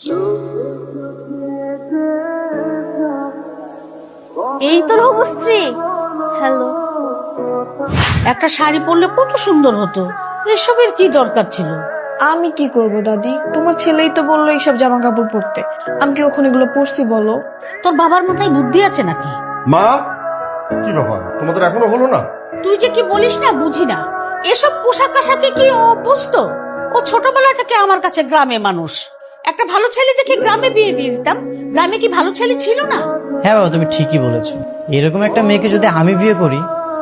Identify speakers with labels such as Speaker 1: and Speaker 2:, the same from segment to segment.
Speaker 1: এই তোর হবু স্ত্রী। হ্যালো।
Speaker 2: একটা শাড়ি পরলে কত সুন্দর হতো, এসবের কি দরকার ছিল?
Speaker 3: আমি কি করব দাদি, তোমার ছেলেই তো বললো এইসব জামা কাপড় পরতে। আমি কি ওখানে এগুলো পরছি বলো?
Speaker 2: তোর বাবার মাথায় বুদ্ধি আছে নাকি?
Speaker 4: মা, কি ব্যাপার তোমাদের এখনো হলো না?
Speaker 2: তুই যে কি বলিস না বুঝি না, এসব পোশাক আশাকে কি ও অভ্যস্ত? ও ছোটবেলা থেকে আমার কাছে গ্রামে মানুষ, একটা ভালো ছেলে দেখে গ্রামে বিয়ে দিয়ে দিতাম। গ্রামে কি ভালো ছেলে ছিল না?
Speaker 5: হ্যাঁ বাবা, তুমি ঠিকই বলেছো। এরকম একটা মেয়েকে যদি আমি বিয়ে করি,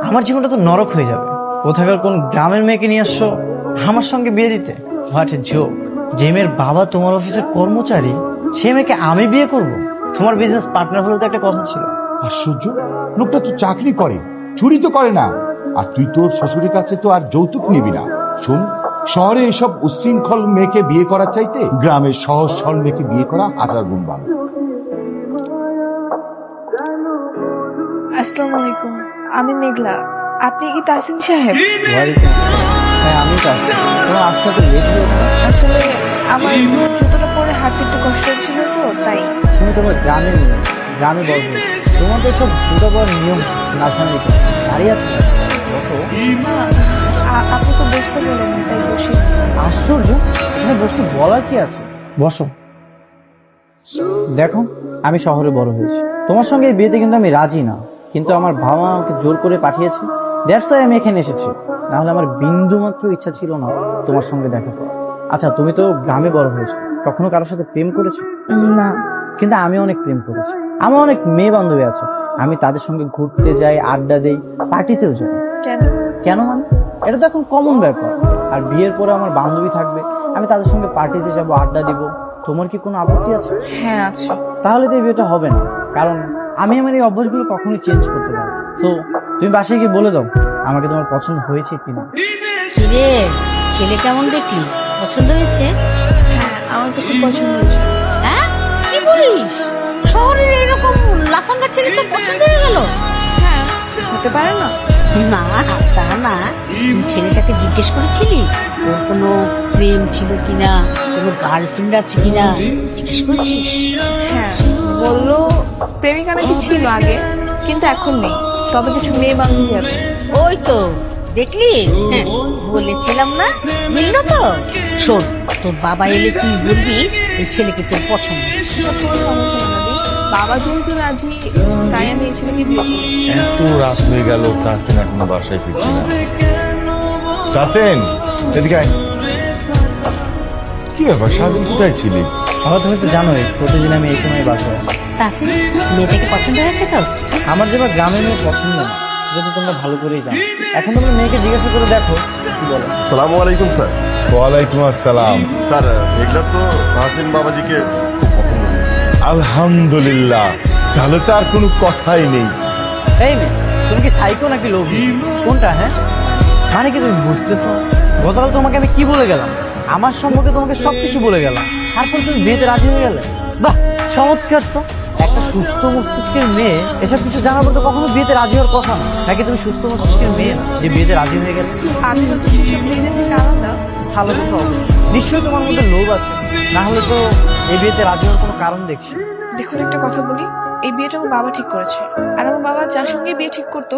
Speaker 5: আমার জীবনটা তো নরক হয়ে যাবে। কোথাকার কোন গ্রামের মেয়েকে নিয়ে আসছো আমার সঙ্গে বিয়ে দিতে? What a joke! যে মেয়ের বাবা তোমার অফিসের কর্মচারী, সেই মেয়েকে আমি বিয়ে করব? তোমার বিজনেস পার্টনার হলেও তো একটা কথা ছিল।
Speaker 6: আশ্চর্য, লোকটা তো চাকরি করে, চুরি তো করে না। আর তুই তোর শ্বশুরের কাছে তো আর যৌতুক নিবি না। শোন, শহরে এসব উচ্ছৃঙ্খল মেয়েকে বিয়ে করার চাইতে গ্রামের সহজ সরল মেয়েকে বিয়ে করা 1000 গুণ ভালো।
Speaker 3: আসসালামু আলাইকুম, আমি মেঘলা। আপনি কি তাসিন সাহেব?
Speaker 5: হ্যাঁ, আমি তো আছি। তোমার আসতে তো লেট হয়ে গেল।
Speaker 3: আসলে আমার জুতোটা পরে হাঁটতে একটু কষ্ট হচ্ছিল তো তাই।
Speaker 5: তুমি তোমার গ্রামের মেয়ে, গ্রামে বড় হয়েছে, তোমার তো সব জুতো পরার নিয়ম না জানলে তো দাঁড়িয়ে আছে। বসো।
Speaker 3: আপনি তো বসতে বলেন তাই বসে।
Speaker 5: আশ্চর্য, এখানে বসতে বলার কি আছে? বসো। দেখো, আমি শহরে বড় হয়েছি, তোমার সঙ্গে এই বিয়েতে কিন্তু আমি রাজি না। কিন্তু আমার বাবা আমাকে জোর করে পাঠিয়েছে, দ্যাটস ওয়াই আমি এখানে এসেছি। না হলে আমার বিন্দু মাত্র ইচ্ছা ছিল না তোমার সঙ্গে দেখা করা। আচ্ছা, তুমি তো গ্রামে বড় হয়েছো, কখনো কারোর সাথে প্রেম করেছো?
Speaker 3: না।
Speaker 5: কিন্তু আমি অনেক প্রেম করেছি। আমার অনেক মেয়ে বান্ধবী আছে, আমি তাদের সঙ্গে ঘুরতে যাই, আড্ডা দেই, পার্টিতেও যাই।
Speaker 3: কেন?
Speaker 5: কেন মানে, এটা তো এখন কমন ব্যাপার। আর বিয়ের পরে আমার বান্ধবী থাকবে, আমি তাদের সঙ্গে পার্টিতে যাব, আড্ডা দিব। তোমার কি কোনো আপত্তি আছে?
Speaker 3: হ্যাঁ আছে।
Speaker 5: তাহলে তো এই বিয়েটা হবে না, কারণ আমি আমার এই অভ্যাসগুলো কখনোই চেঞ্জ করতে পারবো। তো তুমি বাসায় গিয়ে বলে দাও আমাকে তোমার পছন্দ হয়েছে কিনা।
Speaker 2: রে, ছেলে কেমন দেখলি? পছন্দ হয়েছে?
Speaker 3: হ্যাঁ, আমার তো খুব পছন্দ হয়েছে।
Speaker 2: হ্যাঁ, কি বলিস? শহরের এরকম লাফাঙ্গা ছেলে তোর পছন্দ হয়ে গেল?
Speaker 3: হ্যাঁ, হতে পারে না?
Speaker 2: না, তা না। তুই ছেলেটাকে জিজ্ঞেস করেছিলি ওর কোনো প্রেম ছিল কিনা, কোনো গার্লফ্রেন্ড আছে কিনা? জিজ্ঞেস করেছিস?
Speaker 3: হ্যাঁ, বললো প্রেমিকা নাকি ছিল আগে, কিন্তু এখন নেই, তবে কিছু মেয়ে বান্ধবী আছে।
Speaker 2: ওই তো দেখলি, হ্যাঁ, বলেছিলাম না, মিলল তো। শোন, তোর বাবা এলে তুই বলবি এই ছেলেকে তোর পছন্দ।
Speaker 3: বাবা যেহেতু রাজি, তাই আমি এই ছেলেকে বিয়ে করব।
Speaker 4: এত রাত হয়ে গেল, তাসিন এখনো বাসায় ফিরছে না। তাসিন, এদিকে আয়। কি ব্যাপার, সারাদিন কোথায় ছিলি?
Speaker 5: আমার তুমি তো জানোই প্রতিদিন আমি এই সময় বাসায় আসি।
Speaker 2: তাসিন, মেয়েটাকে পছন্দ হয়েছে তো?
Speaker 5: আমার যেবার গ্রামের মেয়ে পছন্দ না, যেটা তোমরা ভালো করেই জানো। এখন তোমরা মেয়েকে জিজ্ঞাসা করে দেখো কি বলো।
Speaker 4: আসসালামু আলাইকুম স্যার। ওয়ালাইকুম আসসালাম। স্যার, এগুলো তো তাসিন বাবাজিকে খুব পছন্দ হয়েছে। আলহামদুলিল্লাহ, তাহলে তো আর কোনো কথাই নেই।
Speaker 5: এই মেয়ে, তুমি কি সাইকো নাকি লোভী? কোনটা? হ্যাঁ, মানে কি তুমি বুঝতেছো না? গতকাল তোমাকে আমি কি বলে গেলাম? আমার সম্পর্কে তোমাকে সবকিছু বলে গেলাম, তারপর তুমি বিয়েতে রাজি হয়ে গেলে। বাহ, চমৎকার তো। একটা সুস্থ মস্তিষ্কের মেয়ে এসব কিছু জানার পর তো কখনো বিয়েতে রাজি হওয়ার কথা না। নাকি তুমি সুস্থ মস্তিষ্কের মেয়ে না যে বিয়েতে রাজি হয়ে গেলে?
Speaker 3: আমি তো সেসব মেয়েদের থেকে আলাদা।
Speaker 5: ভালো কথা, নিশ্চয়ই তোমার মধ্যে লোভ আছে, না হলে তো এই বিয়েতে রাজি হওয়ার কোনো কারণ দেখছি।
Speaker 3: দেখুন, একটা কথা বলি, এই বিয়েটা আমার বাবা ঠিক করেছে। আর আমার বাবা যার সঙ্গে বিয়ে ঠিক করতো,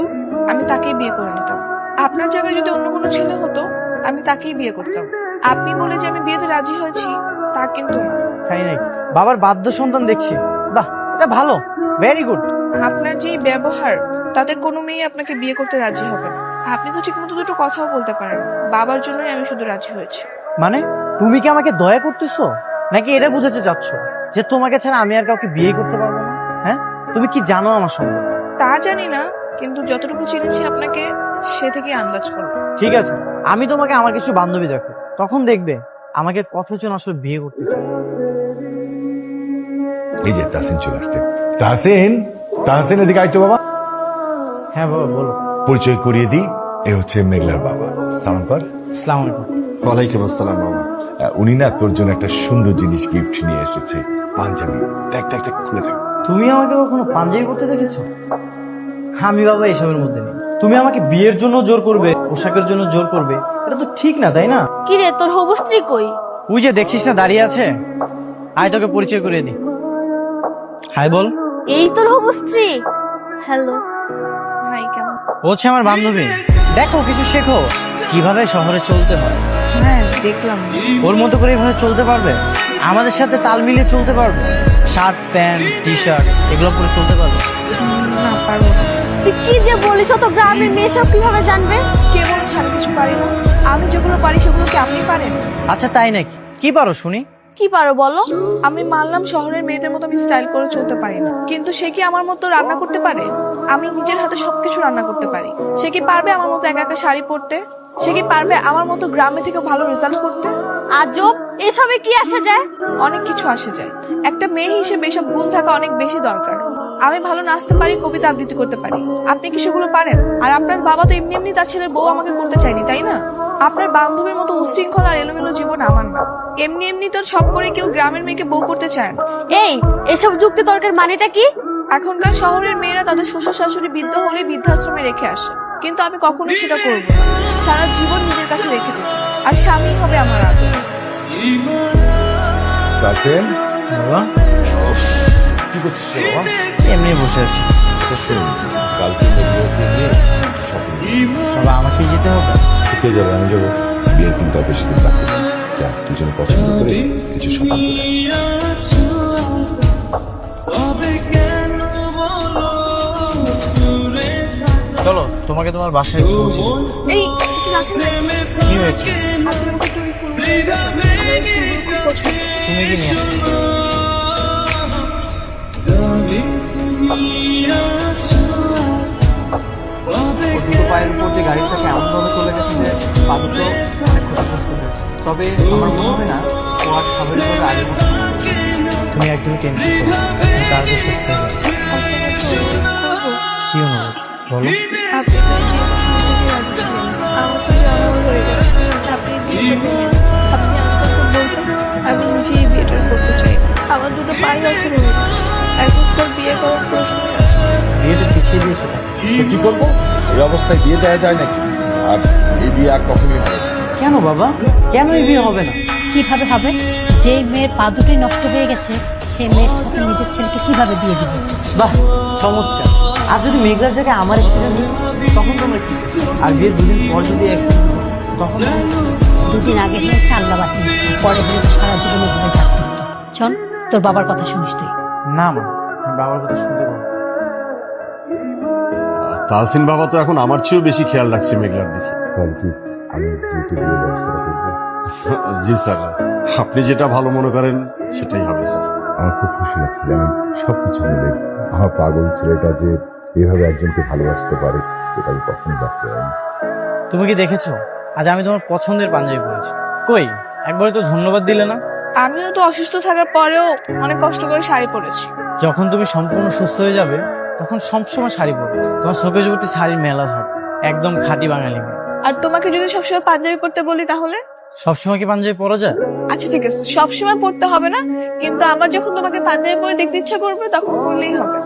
Speaker 3: আমি তাকেই বিয়ে করে নিতাম। আপনার জায়গায় যদি অন্য কোনো ছেলে হতো, আমি তাকেই বিয়ে করতাম। আপনি বলে যে আমি বিয়েতে রাজি হয়েছি, তা কিন্তু না।
Speaker 5: তাই নাকি? বাবার বাধ্য সন্তান দেখছি। বাহ, এটা ভালো, ভেরি গুড।
Speaker 3: আপনার যে ব্যবহার, তাতে কোনো মেয়ে আপনাকে বিয়ে করতে রাজি হবে না। আপনি তো ঠিক মতো দুটো কথাও বলতে পারেন। বাবার জন্যই আমি শুধু রাজি হয়েছি।
Speaker 5: মানে তুমি কি আমাকে দয়া করতেছো, নাকি এটা বুঝাতে চাচ্ছ যে তোমাকে ছাড়া আমি আর কাউকে বিয়ে করতে পারবো না? হ্যাঁ, তুমি কি জানো আমার সম্পর্কে?
Speaker 3: তা জানি না, কিন্তু যতটুকু চিনেছি আপনাকে, সে থেকে আন্দাজ করবো।
Speaker 5: ঠিক আছে, আমি তোমাকে আমার কিছু বান্ধবী দেখো, তখন দেখবে আমাকে কতজন আসলে বিয়ে করতে চায়।
Speaker 6: এই যে তাসিন চলে আসছে। তাসিন, তাসিন এদিকে আয় তো বাবা।
Speaker 5: হ্যাঁ বাবা, বলো।
Speaker 6: পরিচয় করিয়ে দিই, এ হচ্ছে মেঘলার বাবা। সালাম কর।
Speaker 5: আসসালামু আলাইকুম।
Speaker 4: ওয়ালাইকুম আসসালাম বাবা।
Speaker 6: উনি না তোর জন্য একটা সুন্দর জিনিস গিফট নিয়ে এসেছে, পাঞ্জাবি। দেখ দেখ দেখ, খুলে দেখ।
Speaker 5: তুমি আমাকে কখনো পাঞ্জাবি করতে দেখেছো? আমি বাবা এসবের মধ্যে নেই। তুমি আমাকে বিয়ের জন্য জোর করবে, পোশাকের জন্য জোর করবে, এটা তো ঠিক না, তাই না?
Speaker 1: কি রে, তোর হবু স্ত্রী কই?
Speaker 5: ওই যে দেখছিস না দাঁড়িয়ে আছে, আয় তোকে পরিচয় করিয়ে দি। হাই বল।
Speaker 1: এই তোর হবু স্ত্রী? হ্যালো।
Speaker 3: হাই, কেমন?
Speaker 5: ও হচ্ছে আমার বান্ধবী। দেখো কিছু শেখো কিভাবে শহরে চলতে হয়।
Speaker 3: হ্যাঁ দেখলাম।
Speaker 5: ওর মতো করে এভাবে চলতে পারবে? আমাদের সাথে তাল মিলিয়ে চলতে পারবে? শার্ট প্যান্ট টি শার্ট এগুলো পরে চলতে পারবে?
Speaker 3: না, পারবো না।
Speaker 1: তুই কি যে বলিস, তো গ্রামের মেয়ে সব কিভাবে জানবে?
Speaker 3: কে বলছে আমি কিছু পারি না? আমি যেগুলো পারি সেগুলো কি আপনি পারেন?
Speaker 5: আচ্ছা তাই নাকি? কি পারো শুনি।
Speaker 1: কি পারো বলো?
Speaker 3: আমি মানলাম শহরের মেয়েদের মতো আমি স্টাইল করে চলতে পারি না, কিন্তু সে কি আমার মতো রান্না করতে পারে? আমি নিজের হাতে সবকিছু রান্না করতে পারি। সে কি পারবে আমার মতো একা একা শাড়ি পরতে? সে কি পারবে আমার মতো গ্রামে থেকে ভালো রেজাল্ট করতে?
Speaker 1: আজব, এসবে কি আসে যায়?
Speaker 3: অনেক কিছু আসে যায়। একটা মেয়ে হিসেবে এসব গুণ থাকা অনেক বেশি দরকার। আমি ভালো নাচতে পারি, কবিতা আবৃত্তি করতে পারি। আপনি কি সেগুলো পারেন? আর আপনার বাবা তো এমনি এমনি তার ছেলের বউ আমাকে করতে চায়নি, তাই না? আপনার বান্ধবীর মতো উশৃঙ্খল আর এলোমেলো জীবন আমার না। এমনি এমনি তো শখ করে কেউ গ্রামের মেয়েকে বউ করতে চায় না।
Speaker 1: এই এসব যুক্তি তর্কের মানেটা কি?
Speaker 3: এখনকার শহরের মেয়েরা তাদের শ্বশুর শাশুড়ি বৃদ্ধ হলে বৃদ্ধাশ্রমে রেখে আসে, কিন্তু আমি কখনোই সেটা করব না। সারা জীবন নিজের কাছে রেখে দেব, আর স্বামী হবে আমার আদর।
Speaker 6: কাসেম,
Speaker 5: বাবা
Speaker 6: কি করছিস রে বাবা?
Speaker 5: এমনি বসে আছি।
Speaker 6: তো শোন, কালকে মেঘনাকে নিয়ে শপিং
Speaker 5: বাবা আমাকে যেতে হবে?
Speaker 6: থেকে যাবে, আমি যাবো। বিয়ে কিন্তু আর বেশি দিন বাকি নেই। যা, দুজনে পছন্দ করে কিছু শপিং করে আয়।
Speaker 5: চলো তোমাকে তোমার বাসায় পৌঁছে দেব।
Speaker 3: এই একটু রাখেন না।
Speaker 5: কি হয়েছে?
Speaker 3: আপনি আমাকে একটু ওই ফুলগুলো দিন। আমার এই ফুলগুলো খুব পছন্দ।
Speaker 5: তুমি কি নিয়ে আসছো?
Speaker 7: দুটো পায়ের উপর দিয়ে গাড়ির চাকা এমনভাবে চলে গেছে যে পা দুটো অনেক ক্ষতিগ্রস্ত হয়েছে। তবে আমার মনে হয় না ও আর স্বাভাবিকভাবে আগের মতো চলতে পারবে।
Speaker 5: তুমি একদমই টেনশন করো না, তুমি তাড়াতাড়ি সুস্থ হয়ে যাবে। কি অনুরোধ বলো।
Speaker 3: আপনি তো এই বিয়েতে শুনতে রাজি ছিলেন। আমার তো জানাও হয়ে গেছে। আপনি এই বিয়েটা মেনে নিন। আপনি আমাকে বলছেন আমি নিজে এই বিয়েটা করতে চাই। আমার দুটো পায়ে আছে হয়ে গেছে। এখন তোর বিয়ে করার প্রশ্নই আসে না।
Speaker 5: বিয়েটা পিছিয়ে দিয়েছো কেন?
Speaker 6: তো কি করবো? এই অবস্থায় বিয়ে দেওয়া যায় নাকি? আর এই বিয়ে আর কখনই হবে না।
Speaker 5: কেন বাবা, কেন এই বিয়ে হবে না?
Speaker 2: কিভাবে হবে? যে মেয়ের পা দুটোই নষ্ট হয়ে গেছে সেই মেয়ের সাথে নিজের ছেলেকে কিভাবে বিয়ে দিবে?
Speaker 5: বাহ চমৎকার। আর যদি মেঘলার জায়গায় আমার অ্যাক্সিডেন্ট হয় তখন তোমরা কি? আর বিয়ের দুদিন পর যদি অ্যাক্সিডেন্ট হয় তখন
Speaker 2: দুদিন আগে হয়েছে আল্লাহ বাঁচিয়েছে, পরে হলে তো সারা জীবনে ঘরে থাকতে হতো। শোন, তোর বাবার কথা শুনিস তুই।
Speaker 5: না মা, আমি বাবার কথা শুনতে পাবো।
Speaker 8: তাহসিন বাবা তো এখন আমার চেয়েও বেশি খেয়াল রাখছে মেঘলার দিকে।
Speaker 6: তাহলে কি আমি দ্রুত বিয়ে ব্যবস্থাটা করবো?
Speaker 8: জি স্যার, আপনি যেটা ভালো মনে করেন সেটাই হবে স্যার।
Speaker 6: আমার খুব খুশি লাগছে জানেন, সবকিছু মিলে আমার পাগল ছেলেটা যে এভাবে একজনকে ভালোবাসতে পারে এটা আমি কখনো ভাবতে পারিনি।
Speaker 5: তুমি কি দেখেছো আজ আমি তোমার পছন্দের পাঞ্জাবি পরেছি? কই একবারে তো ধন্যবাদ দিলে না।
Speaker 3: আমিও তো অসুস্থ থাকার পরেও অনেক কষ্ট করে শাড়ি পরেছি।
Speaker 5: যখন তুমি সম্পূর্ণ সুস্থ হয়ে যাবে তখন সবসময় শাড়ি পরবে, তোমার শোকেজ প্রতি শাড়ির মেলা থাকবে। একদম খাঁটি বাঙালি মেয়ে।
Speaker 3: আর তোমাকে যদি সবসময় পাঞ্জাবি পরতে বলি তাহলে?
Speaker 5: সবসময় কি পাঞ্জাবি পরা যায়?
Speaker 3: আচ্ছা ঠিক আছে, সবসময় পরতে হবে না, কিন্তু আমার যখন তোমাকে পাঞ্জাবি পরে দেখতে ইচ্ছা করবে তখন পরলেই হবে।